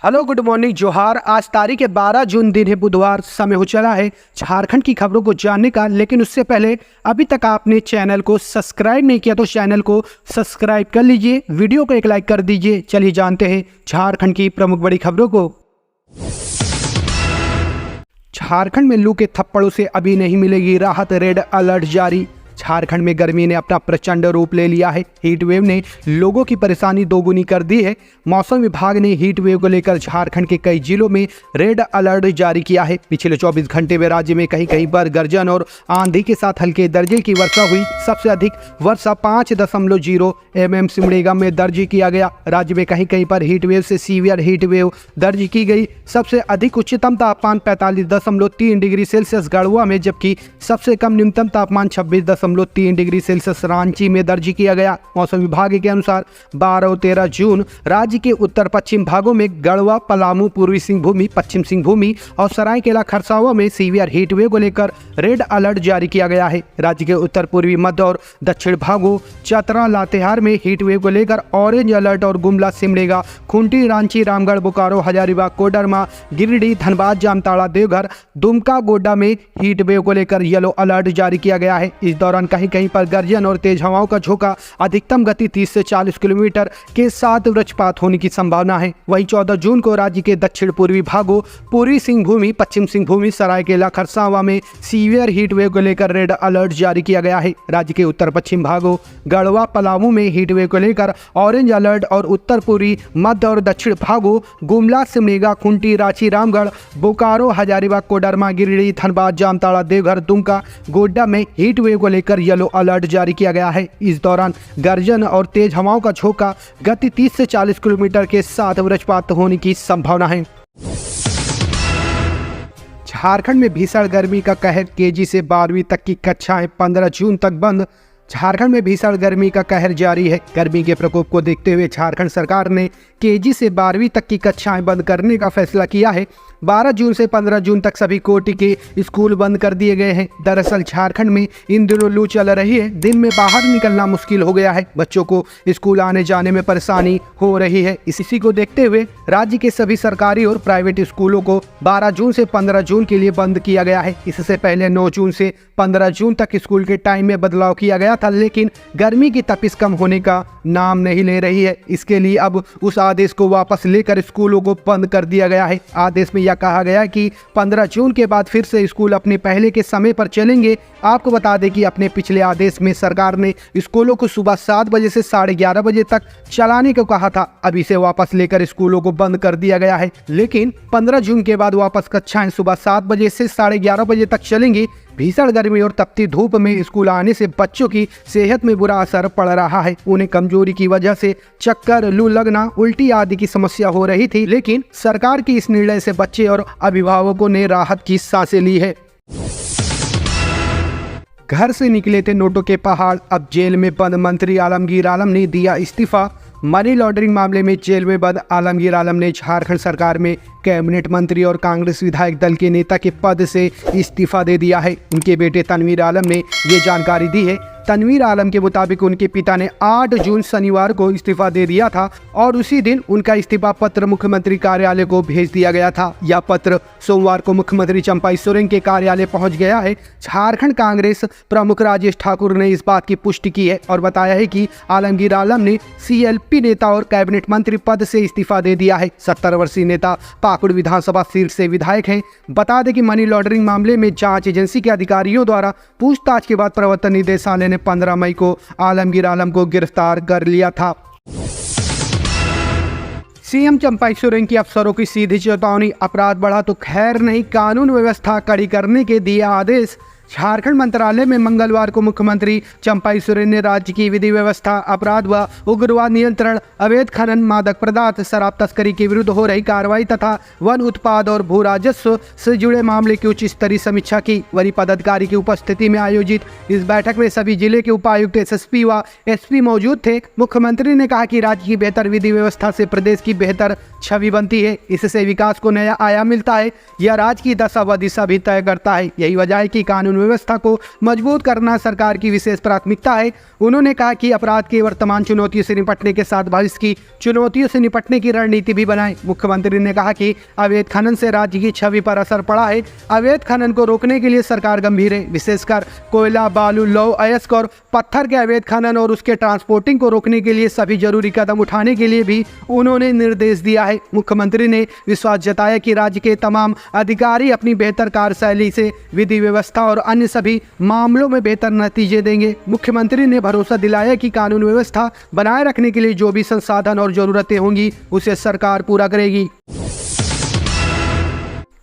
Hello good morning जोहार। आज तारीख है 12 जून, दिन है बुधवार। समय हो चला है झारखंड की खबरों को जानने का, लेकिन उससे पहले अभी तक आपने चैनल को सब्सक्राइब नहीं किया तो चैनल को सब्सक्राइब कर लीजिए, वीडियो को एक लाइक कर दीजिए। चलिए जानते हैं झारखंड की प्रमुख बड़ी खबरों को। झारखंड में लू के थप्पड़ों से अभी नहीं मिलेगी राहत, रेड अलर्ट जारी। झारखंड में गर्मी ने अपना प्रचंड रूप ले लिया है। हीट वेव ने लोगों की परेशानी दोगुनी कर दी है। मौसम विभाग ने हीट वेव को लेकर झारखंड के कई जिलों में रेड अलर्ट जारी किया है। पिछले 24 घंटे में राज्य में कहीं कहीं पर गर्जन और आंधी के साथ हल्के दर्जे की वर्षा हुई। सबसे अधिक वर्षा 5.0 mm सिमडेगा में दर्ज किया गया। राज्य में कहीं कहीं पर हीट वेव से सीवियर हीट वेव दर्ज की गई। सबसे अधिक उच्चतम तापमान 45.3 डिग्री सेल्सियस गढ़वा में, जबकि सबसे कम न्यूनतम तापमान 26.3 डिग्री सेल्सियस रांची में दर्ज किया गया। मौसम विभाग के अनुसार 12 और 13 जून राज्य के उत्तर पश्चिम भागों में गढ़वा, पलामू, पूर्वी सिंहभूमि, पश्चिम सिंहभूमि और सरायकेला खरसावा में सीवियर हीट वेव को लेकर रेड अलर्ट जारी किया गया है। राज्य के उत्तर पूर्वी, मध्य और दक्षिण भागों चतरा, लातेहार में हीट वेव को लेकर ऑरेंज अलर्ट और गुमला, सिमडेगा, खूंटी, रांची, रामगढ़, बोकारो, हजारीबाग, कोडरमा, गिरिडीह, धनबाद, जामताड़ा, देवघर, दुमका, गोड्डा में हीट वेव को लेकर येलो अलर्ट जारी किया गया है। इस दौरान कहीं कहीं पर गर्जन और तेज हवाओं का झोंका, अधिकतम गति 30 से 40 किलोमीटर के साथ वज्रपात होने की संभावना है। वहीं 14 जून को राज्य के दक्षिण पूर्वी भागों, पूर्वी सिंहभूमि, पश्चिम सिंहभूमि, सरायकेला खरसावा में सीवियर हीट वेव को लेकर रेड अलर्ट जारी किया गया है। राज्य के उत्तर पश्चिम भागों, गढ़वा, पलामू में हीट वेव को लेकर ऑरेंज अलर्ट और उत्तर पूर्वी, मध्य और दक्षिण भागों गुमला, सिमडेगा, खूंटी, रांची, रामगढ़, बोकारो, हजारीबाग, कोडरमा, गिरिडीह, धनबाद, जामताड़ा, देवघर, दुमका, गोड्डा में हीट वेव को लेकर येलो अलर्ट जारी किया गया है। इस दौरान गर्जन और तेज हवाओं का झोंका, गति 30 से 40 किलोमीटर के साथ वज्रपात होने की संभावना है। झारखंड में भीषण गर्मी का कहर, केजी से 12वीं तक की कक्षाएं 15 जून तक बंद। झारखंड में भीषण गर्मी का कहर जारी है। गर्मी के प्रकोप को देखते हुए झारखंड सरकार ने केजी से 12वीं तक की कक्षाएं बंद करने का फैसला किया है। 12 जून से 15 जून तक सभी कोटि के स्कूल बंद कर दिए गए हैं। दरअसल झारखंड में इन दिनों लू चल रही है। दिन में बाहर निकलना मुश्किल हो गया है। बच्चों को स्कूल आने जाने में परेशानी हो रही है। इसी को देखते हुए राज्य के सभी सरकारी और प्राइवेट स्कूलों को 12 जून से 15 जून के लिए बंद किया गया है। इससे पहले 9 जून से 15 जून तक स्कूल के टाइम में बदलाव किया गया था, लेकिन गर्मी की तपिश कम होने का नाम नहीं ले रही है। इसके लिए अब उस आदेश को वापस लेकर स्कूलों को बंद कर दिया गया है। आदेश में यह कहा गया कि 15 जून के बाद फिर से स्कूल अपने पहले के समय पर चलेंगे। आपको बता दें कि अपने पिछले आदेश में सरकार ने स्कूलों को सुबह 7 बजे से 11:30 बजे तक चलाने को कहा था। अब इसे वापस लेकर स्कूलों को बंद कर दिया गया है, लेकिन 15 जून के बाद वापस कक्षाएं सुबह 7 बजे से 11:30 बजे तक चलेंगी। भीषण गर्मी और तपती धूप में स्कूल आने से बच्चों की सेहत में बुरा असर पड़ रहा है। उन्हें कमजोरी की वजह से चक्कर, लू लगना, उल्टी आदि की समस्या हो रही थी, लेकिन सरकार की इस निर्णय से बच्चे और अभिभावकों ने राहत की सांसें ली है। घर से निकले थे नोटों के पहाड़, अब जेल में बंद मंत्री आलमगीर आलम ने दिया इस्तीफा। मनी लॉन्ड्रिंग मामले में जेल में बंद आलमगीर आलम ने झारखंड सरकार में कैबिनेट मंत्री और कांग्रेस विधायक दल के नेता के पद से इस्तीफा दे दिया है। उनके बेटे तनवीर आलम ने ये जानकारी दी है। तनवीर आलम के मुताबिक उनके पिता ने 8 जून शनिवार को इस्तीफा दे दिया था और उसी दिन उनका इस्तीफा पत्र मुख्यमंत्री कार्यालय को भेज दिया गया था। यह पत्र सोमवार को मुख्यमंत्री चंपाई सोरेन के कार्यालय पहुंच गया है। झारखंड कांग्रेस प्रमुख राजेश ठाकुर ने इस बात की पुष्टि की है और बताया है कि आलमगीर आलम ने CLP नेता और कैबिनेट मंत्री पद से इस्तीफा दे दिया है। 70 वर्षीय नेता पाकुड़ विधानसभा सीट से विधायक हैं। बता दें कि मनी लॉन्ड्रिंग मामले में जांच एजेंसी के अधिकारियों द्वारा पूछताछ के बाद प्रवर्तन निदेशालय ने 15 मई को आलमगीर आलम को गिरफ्तार कर लिया था। सीएम चंपाई सोरेन की अफसरों की सीधी चेतावनी, अपराध बढ़ा तो खैर नहीं, कानून व्यवस्था कड़ी करने के दिया आदेश। झारखंड मंत्रालय में मंगलवार को मुख्यमंत्री चंपाई सोरेन ने राज्य की विधि व्यवस्था, अपराध व उग्रवाद नियंत्रण, अवैध खनन, मादक पदार्थ, शराब तस्करी के विरुद्ध हो रही कार्रवाई तथा वन उत्पाद और भू राजस्व से जुड़े मामले की उच्च स्तरीय समीक्षा की। वरीय पदाधिकारी की उपस्थिति में आयोजित इस बैठक में सभी जिले के उपायुक्त, SSP व SP मौजूद थे। मुख्यमंत्री ने कहा कि राज्य की बेहतर विधि व्यवस्था से प्रदेश की बेहतर छवि बनती है। इससे विकास को नया आयाम मिलता है। यह राज्य की दशा व दिशा भी तय करता है। यही वजह है कि कानून व्यवस्था को मजबूत करना सरकार की विशेष प्राथमिकता है। उन्होंने कहा कि अपराध के वर्तमान चुनौतियों से निपटने के साथ भविष्य की चुनौतियों से निपटने की रणनीति भी बनाए। मुख्यमंत्री ने कहा कि अवैध खनन से राज्य की छवि पर असर पड़ा है। अवैध खनन को रोकने के लिए सरकार गंभीर है, विशेषकर कोयला, बालू, लौह अयस्क और पत्थर के अवैध खनन और उसके ट्रांसपोर्टिंग को रोकने के लिए सभी जरूरी कदम उठाने के लिए भी उन्होंने निर्देश दिया है। मुख्यमंत्री ने विश्वास जताया कि राज्य के तमाम अधिकारी अपनी बेहतर कार्यशैली से विधि व्यवस्था और अन्य सभी मामलों में बेहतर नतीजे देंगे। मुख्यमंत्री ने भरोसा दिलाया कि कानून व्यवस्था बनाए रखने के लिए जो भी संसाधन और जरूरतें होंगी उसे सरकार पूरा करेगी।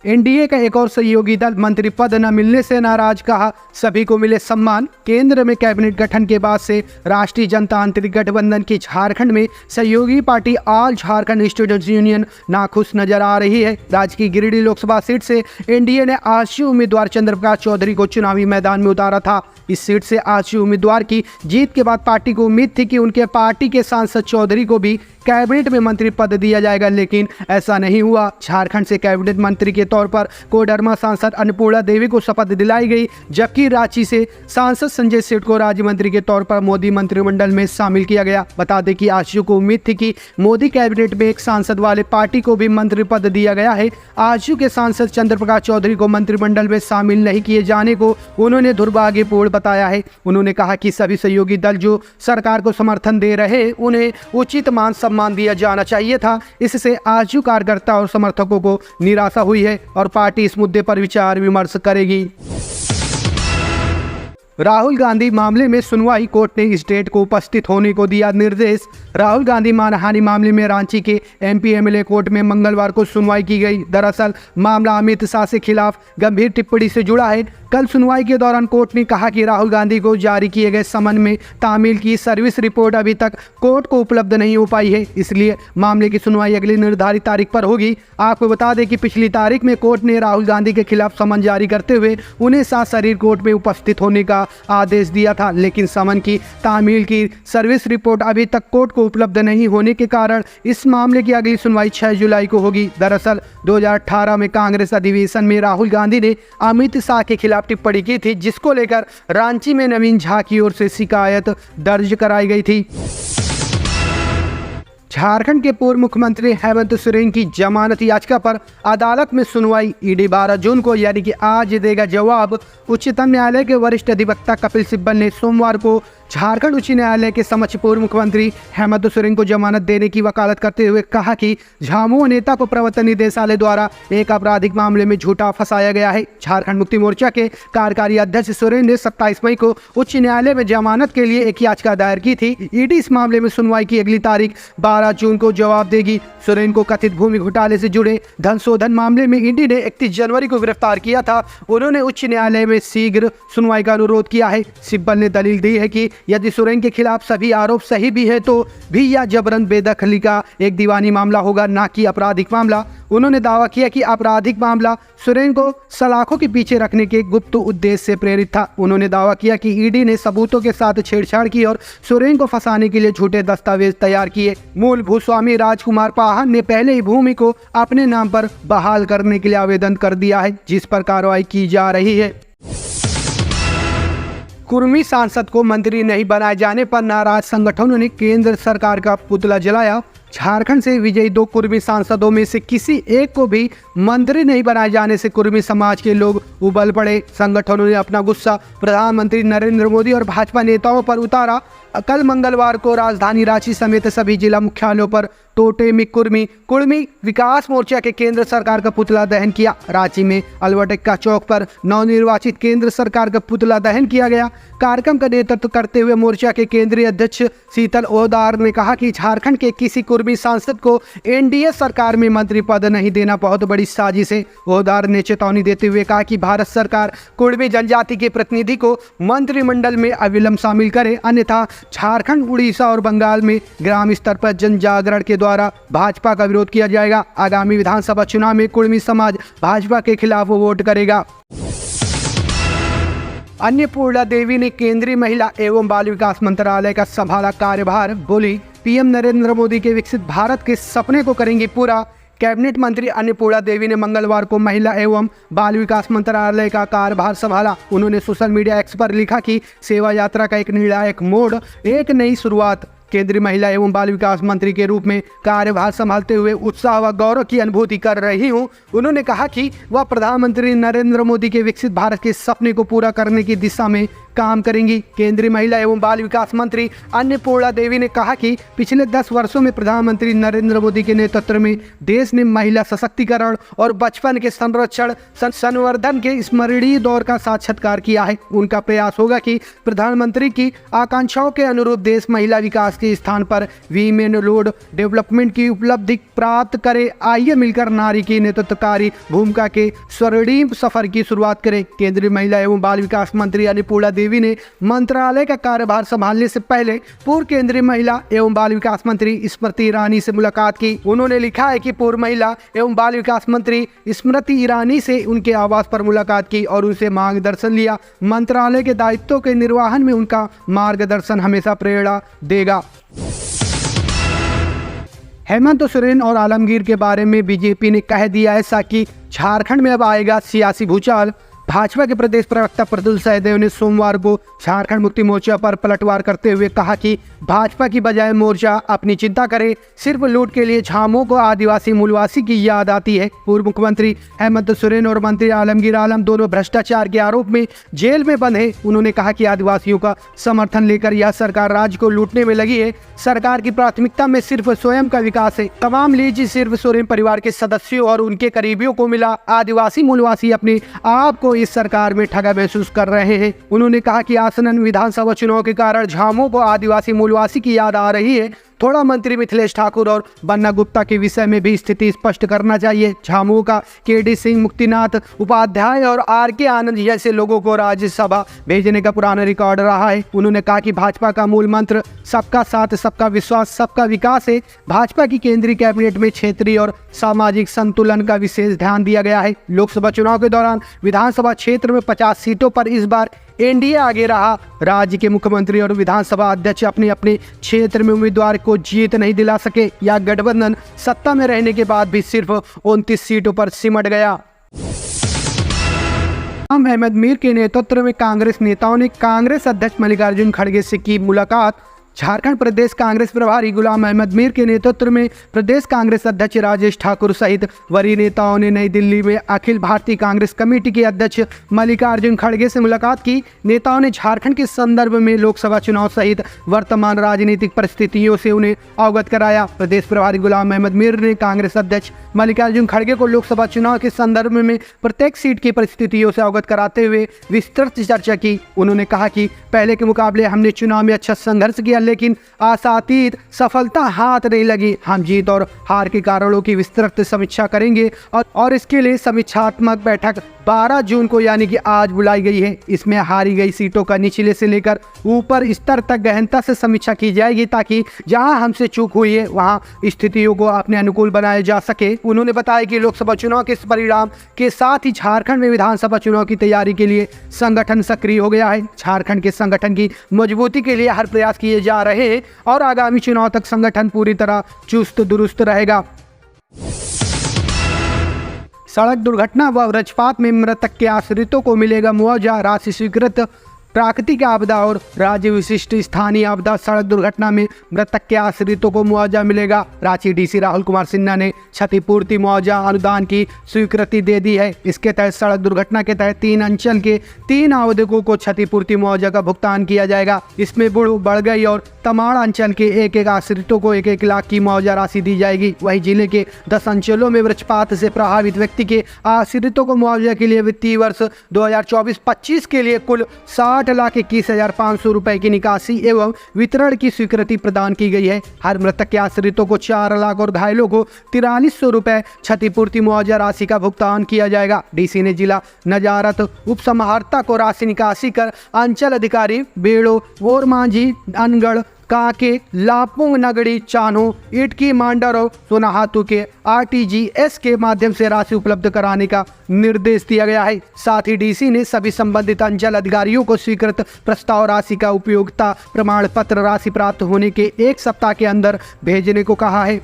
एनडीए का एक और सहयोगी दल मंत्री पद न मिलने से नाराज, कहा सभी को मिले सम्मान। केंद्र में कैबिनेट गठन के बाद से राष्ट्रीय जनतांत्रिक गठबंधन की झारखंड में सहयोगी party all Jharkhand students union नाखुश नजर आ रही है। राज्य की गिरिडीह लोकसभा सीट से एनडीए ने आजसू उम्मीदवार चंद्रप्रकाश चौधरी को चुनावी मैदान में उतारा था। इस सीट से आजसू उम्मीदवार की जीत के बाद पार्टी को उम्मीद थी कि उनके पार्टी के सांसद चौधरी को भी कैबिनेट में मंत्री पद दिया जाएगा, लेकिन ऐसा नहीं हुआ। झारखंड से कैबिनेट मंत्री के तौर पर कोडरमा सांसद अन्नपूर्णा देवी को शपथ दिलाई गई, जबकि रांची से सांसद संजय सेठ को राज्य मंत्री के तौर पर मोदी मंत्रिमंडल में शामिल किया गया। बता दें कि आजसू को उम्मीद थी कि मोदी कैबिनेट में एक सांसद वाले पार्टी को भी मंत्री पद दिया गया है। आजसू के सांसद चंद्रप्रकाश चौधरी को मंत्रिमंडल में शामिल नहीं किए जाने को उन्होंने दुर्भाग्यपूर्ण बताया है। उन्होंने कहा कि सभी सहयोगी दल जो सरकार को समर्थन दे रहे उन्हें उचित मान सम्मान दिया जाना चाहिए था। इससे आजसू कार्यकर्ता और समर्थकों को निराशा हुई है और पार्टी इस मुद्दे पर विचार विमर्श करेगी। राहुल गांधी मामले में सुनवाई, कोर्ट ने स्टेट को उपस्थित होने को दिया निर्देश। राहुल गांधी मानहानि मामले में रांची के एमपी एमएलए कोर्ट में मंगलवार को सुनवाई की गई। दरअसल मामला अमित शाह के खिलाफ गंभीर टिप्पणी से जुड़ा है। कल सुनवाई के दौरान कोर्ट ने कहा कि राहुल गांधी को जारी किए गए समन में तामील की सर्विस रिपोर्ट अभी तक कोर्ट को उपलब्ध नहीं हो पाई है, इसलिए मामले की सुनवाई अगली निर्धारित तारीख पर होगी। आपको बता दें कि पिछली तारीख में कोर्ट ने राहुल गांधी के खिलाफ समन जारी करते हुए उन्हें सशरीर कोर्ट में उपस्थित होने का आदेश दिया था, लेकिन समन की तामील की सर्विस रिपोर्ट अभी तक कोर्ट को उपलब्ध नहीं होने के कारण इस मामले की अगली सुनवाई 6 जुलाई को होगी। दरअसल 2018 में कांग्रेस अधिवेशन में राहुल गांधी ने अमित शाह के खिलाफ टिप्पणी की थी, जिसको लेकर रांची में नवीन झा की ओर से शिकायत दर्ज कराई गई थी। झारखंड के पूर्व मुख्यमंत्री हेमंत सोरेन की जमानत याचिका पर अदालत में सुनवाई। ईडी 12 जून को यानी कि आज देगा जवाब। उच्चतम न्यायालय के वरिष्ठ अधिवक्ता कपिल सिब्बल ने सोमवार को झारखंड उच्च न्यायालय के समक्ष पूर्व मुख्यमंत्री हेमंत सोरेन को जमानत देने की वकालत करते हुए कहा कि झामुमो नेता को प्रवर्तन निदेशालय द्वारा एक आपराधिक मामले में झूठा फंसाया गया है। झारखंड मुक्ति मोर्चा के कार्यकारी अध्यक्ष सोरेन ने 27 मई को उच्च न्यायालय में जमानत के लिए एक याचिका दायर की थी। ईडी इस मामले में सुनवाई की अगली तारीख 12 जून को जवाब देगी। सोरेन को कथित भूमि घोटाले से जुड़े धन शोधन मामले में ईडी ने 31 जनवरी को गिरफ्तार किया था। उन्होंने उच्च न्यायालय में शीघ्र सुनवाई का अनुरोध किया है। सिब्बल ने दलील दी है कि यदि सोरेन के खिलाफ सभी आरोप सही भी है तो भी यह जबरन बेदखली का एक दीवानी मामला होगा, ना कि आपराधिक मामला। उन्होंने दावा किया कि आपराधिक मामला सोरेन को सलाखों के पीछे रखने के गुप्त उद्देश्य से प्रेरित था। उन्होंने दावा किया कि ईडी ने सबूतों के साथ छेड़छाड़ की और सोरेन को फंसाने के लिए झूठे दस्तावेज तैयार किए। मूल भूस्वामी राजकुमार पाहन ने पहले ही भूमि को अपने नाम पर बहाल करने के लिए आवेदन कर दिया है, जिस पर कार्रवाई की जा रही है। कुर्मी सांसद को मंत्री नहीं बनाए जाने पर नाराज संगठनों ने केंद्र सरकार का पुतला जलाया। झारखंड से विजयी 2 कुर्मी सांसदों में से किसी एक को भी मंत्री नहीं बनाए जाने से कुर्मी समाज के लोग उबल पड़े। संगठनों ने अपना गुस्सा प्रधानमंत्री नरेंद्र मोदी और भाजपा नेताओं पर उतारा। कल मंगलवार को राजधानी रांची समेत सभी जिला मुख्यालयों पर टोटेमिक कुर्मी विकास मोर्चा के केंद्र सरकार का पुतला दहन किया। रांची में अलवटेक्का चौक पर नवनिर्वाचित केंद्र सरकार का पुतला दहन किया गया। कार्यक्रम का नेतृत्व करते हुए मोर्चा के केंद्रीय अध्यक्ष शीतल ओहदार ने कहा कि झारखंड के किसी कुर्मी सांसद को एनडीए सरकार में मंत्री पद नहीं देना बहुत बड़ी साजिश है। ओहदार ने चेतावनी देते हुए कहा कि भारत सरकार कुर्मी जनजाति के प्रतिनिधि को मंत्रिमंडल में अविलंब शामिल करे, अन्यथा झारखंड, उड़ीसा और बंगाल में ग्राम स्तर पर जन जागरण के द्वारा भाजपा का विरोध किया जाएगा। आगामी विधानसभा चुनाव में कुर्मी समाज भाजपा के खिलाफ वोट करेगा। अन्नपूर्णा देवी ने केंद्रीय महिला एवं बाल विकास मंत्रालय का संभाला कार्यभार। बोली, पीएम नरेंद्र मोदी के विकसित भारत के सपने को करेंगे पूरा। कैबिनेट मंत्री अन्नपूर्णा देवी ने मंगलवार को महिला एवं बाल विकास मंत्रालय का कार्यभार संभाला। उन्होंने सोशल मीडिया एक्स पर लिखा कि सेवा यात्रा का एक निर्णायक मोड़, एक नई शुरुआत। केंद्रीय महिला एवं बाल विकास मंत्री के रूप में कार्यभार संभालते हुए उत्साह व गौरव की अनुभूति कर रही हूं। उन्होंने कहा कि वह प्रधानमंत्री नरेंद्र मोदी के विकसित भारत के सपने को पूरा करने की दिशा में काम करेंगी। केंद्रीय महिला एवं बाल विकास मंत्री अन्नपूर्णा देवी ने कहा कि पिछले 10 वर्षों में प्रधानमंत्री नरेंद्र मोदी के नेतृत्व में देश ने महिला सशक्तिकरण और बचपन के संरक्षण संवर्धन के स्मरणीय दौर का साक्षात्कार किया है। उनका प्रयास होगा कि प्रधानमंत्री की आकांक्षाओं के अनुरूप देश महिला विकास के स्थान पर वीमेन रोड डेवलपमेंट की उपलब्धि प्राप्त करे। आइए मिलकर नारी की नेतृत्वकारी भूमिका के स्वर्णिम सफर की शुरुआत करें। केंद्रीय महिला एवं बाल विकास मंत्री अन्नपूर्णा देवी ने मंत्रालय का कार्यभार संभालने से पहले पूर्व केंद्रीय महिला एवं बाल विकास मंत्री स्मृति ईरानी से मुलाकात की। उन्होंने लिखा है कि पूर्व महिला एवं बाल विकास मंत्री स्मृति ईरानी से उनके आवास पर मुलाकात की और उनसे मार्गदर्शन लिया। मंत्रालय के दायित्वों के निर्वहन में उनका मार्गदर्शन हमेशा प्रेरणा देगा। हेमंत सोरेन और आलमगीर के बारे में बीजेपी ने कह दिया ऐसा कि झारखंड में अब आएगा सियासी भूचाल। भाजपा के प्रदेश प्रवक्ता प्रतुल सहदेव ने सोमवार को झारखंड मुक्ति मोर्चा पर पलटवार करते हुए कहा कि भाजपा की बजाय मोर्चा अपनी चिंता करे। सिर्फ लूट के लिए झामुमो को आदिवासी मूलवासी की याद आती है। पूर्व मुख्यमंत्री हेमंत सोरेन और मंत्री आलमगीर आलम दोनों भ्रष्टाचार के आरोप में जेल में बंद हैं। उन्होंने कहा कि आदिवासियों का समर्थन लेकर यह सरकार राज्य को लूटने में लगी है। सरकार की प्राथमिकता में सिर्फ स्वयं का विकास है। तमाम लीज सिर्फ सोरेन परिवार के सदस्यों और उनके करीबियों को मिला। आदिवासी मूलवासी अपने आप को इस सरकार में ठगा महसूस कर रहे हैं। उन्होंने कहा कि आसन्न विधानसभा चुनाव के कारण झामुमो को आदिवासी मूलवासी की याद आ रही है। थोड़ा मंत्री मिथिलेश ठाकुर और बन्ना गुप्ता के विषय में भी स्थिति स्पष्ट करना चाहिए। झामुमो का केडी सिंह, मुक्तिनाथ उपाध्याय और आर.के. आनंद जैसे लोगों को राज्यसभा भेजने का पुराना रिकॉर्ड रहा है। उन्होंने कहा कि भाजपा का मूल मंत्र सबका साथ, सबका विश्वास, सबका विकास है। भाजपा की केंद्रीय कैबिनेट में क्षेत्रीय और सामाजिक संतुलन का विशेष ध्यान दिया गया है। लोकसभा चुनाव के दौरान विधानसभा क्षेत्र में 50 सीटों पर इस बार एनडीए आगे रहा। राज्य के मुख्यमंत्री और विधानसभा अध्यक्ष अपने अपने क्षेत्र में उम्मीदवार को जीत नहीं दिला सके। या गठबंधन सत्ता में रहने के बाद भी सिर्फ 29 सीटों पर सिमट गया। अहमद मीर के नेतृत्व में कांग्रेस नेताओं ने कांग्रेस अध्यक्ष मल्लिकार्जुन खड़गे से की मुलाकात। झारखंड प्रदेश कांग्रेस प्रभारी गुलाम अहमद मीर के नेतृत्व में प्रदेश कांग्रेस अध्यक्ष राजेश ठाकुर सहित वरीय नेताओं ने नई दिल्ली में अखिल भारतीय कांग्रेस कमेटी के अध्यक्ष मल्लिकार्जुन खड़गे से मुलाकात की। नेताओं ने झारखंड के संदर्भ में लोकसभा चुनाव सहित वर्तमान राजनीतिक परिस्थितियों से उन्हें अवगत कराया। प्रदेश प्रभारी गुलाम अहमद मीर ने कांग्रेस अध्यक्ष मल्लिकार्जुन खड़गे को लोकसभा चुनाव के संदर्भ में प्रत्येक सीट की परिस्थितियों से अवगत कराते हुए विस्तृत चर्चा की। उन्होंने कहा कि पहले के मुकाबले हमने चुनाव में अच्छा संघर्ष किया, लेकिन आशातीत सफलता हाथ नहीं लगी। हम जीत और हार के कारणों की विस्तृत समीक्षा करेंगे और इसके लिए समीक्षात्मक बैठक 12 जून को यानी कि आज बुलाई गई है। इसमें हारी गई सीटों का निचले से लेकर ऊपर स्तर तक गहनता से समीक्षा की जाएगी ताकि जहां हमसे चूक हुई है वहां स्थितियों को अपने अनुकूल बनाया जा सके। उन्होंने बताया कि लोकसभा चुनाव के परिणाम के साथ ही झारखंड में विधानसभा चुनाव की तैयारी के लिए संगठन सक्रिय हो गया है। झारखंड के संगठन की मजबूती के लिए हर प्रयास किए जा रहे हैं और आगामी चुनाव तक संगठन पूरी तरह चुस्त दुरुस्त रहेगा। सड़क दुर्घटना व वज्रपात में मृतक के आश्रितों को मिलेगा मुआवजा। राशि स्वीकृत। प्राकृतिक आपदा और राज्य विशिष्ट स्थानीय आपदा सड़क दुर्घटना में मृतक के आश्रितों को मुआवजा मिलेगा। रांची डीसी राहुल कुमार सिन्हा ने क्षतिपूर्ति मुआवजा अनुदान की स्वीकृति दे दी है। इसके तहत सड़क दुर्घटना के तहत 3 अंचल के 3 आवेदकों को क्षतिपूर्ति मुआवजा का भुगतान किया जाएगा। इसमें बुढ़, बड़गई और तमाड़ अंचल के 1-1 आश्रितों को 1-1 लाख की मुआवजा राशि दी जाएगी। वहीं जिले के 10 अंचलों में वज्रपात से प्रभावित व्यक्ति के आश्रितों को मुआवजा के लिए वित्तीय वर्ष 2024-25 के लिए कुल 60,21,500 रुपए की निकासी एवं वितरण की स्वीकृति प्रदान की गई है। हर मृतक के आश्रितों को 4 लाख और घायलों को 4300 रुपए क्षतिपूर्ति मुआवजा राशि का भुगतान किया जाएगा। डीसी ने जिला नजारत उप समाहर्ता को राशि निकासी कर अंचल अधिकारी बेड़ो, वोरमांझी, अनगढ़, काके, लापुंग, नगड़ी, चानो, इटकी, मांडर और सोनाहातू के RTGS के माध्यम से राशि उपलब्ध कराने का निर्देश दिया गया है। साथ ही डीसी ने सभी संबंधित अंचल अधिकारियों को स्वीकृत प्रस्ताव राशि का उपयोगिता प्रमाण पत्र राशि प्राप्त होने के 1 सप्ताह के अंदर भेजने को कहा है।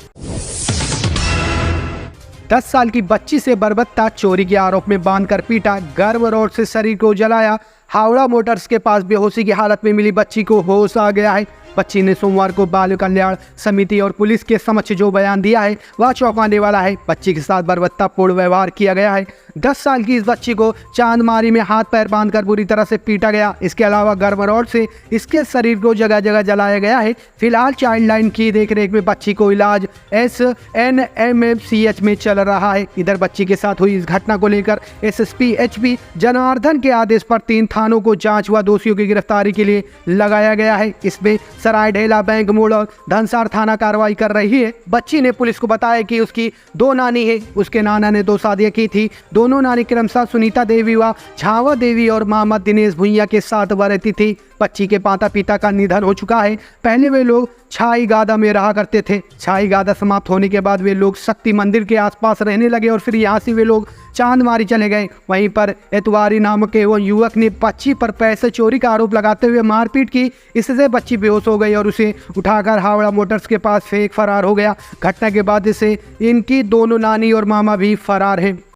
10 साल की बच्ची से बर्बरता चोरी के आरोप में बांधकर पीटा, गर्म रॉड से शरीर को जलाया। हावड़ा मोटर्स के पास बेहोशी की हालत में मिली बच्ची को होश आ गया है। बच्ची ने सोमवार को बाल कल्याण समिति और पुलिस के समक्ष जो बयान दिया है वह चौंकाने वाला है। बच्ची के साथ बर्बरतापूर्ण व्यवहार किया गया है। 10 साल की इस बच्ची को चांदमारी में हाथ पैर बांधकर बुरी तरह से पीटा गया। इसके अलावा गर्म रॉड से इसके शरीर को जगह जगह जलाया गया है। फिलहाल चाइल्ड लाइन की देखरेख में बच्ची को इलाज SNMMCH में चल रहा है। इधर बच्ची के साथ हुई इस घटना को लेकर SSP HP जनार्दन के आदेश पर 3 थानों को जांच व दोषियों की गिरफ्तारी के लिए लगाया गया है। इसमें सरायढेला, बैंक मोड़ और धनसार थाना कार्रवाई कर रही है। बच्ची ने पुलिस को बताया कि उसकी 2 नानी है। उसके नाना ने 2 शादियां की थी। दोनों नानी क्रमशः सुनीता देवी व झावा देवी और मामा दिनेश भुइया के साथ वह रहती थी। बच्ची के माता पिता का निधन हो चुका है। पहले वे लोग छाईगादा में रहा करते थे। छाईगादा समाप्त होने के बाद वे लोग शक्ति मंदिर के आसपास रहने लगे और फिर यहाँ से वे लोग चांदमारी चले गए। वहीं पर एतवारी नामक एवं युवक ने बच्ची पर पैसे चोरी का आरोप लगाते हुए मारपीट की। इससे बच्ची बेहोश हो गई और उसे उठाकर हावड़ा मोटर्स के पास फेंक फरार हो गया। घटना के बाद से इनकी दोनों नानी और मामा भी फरार हैं।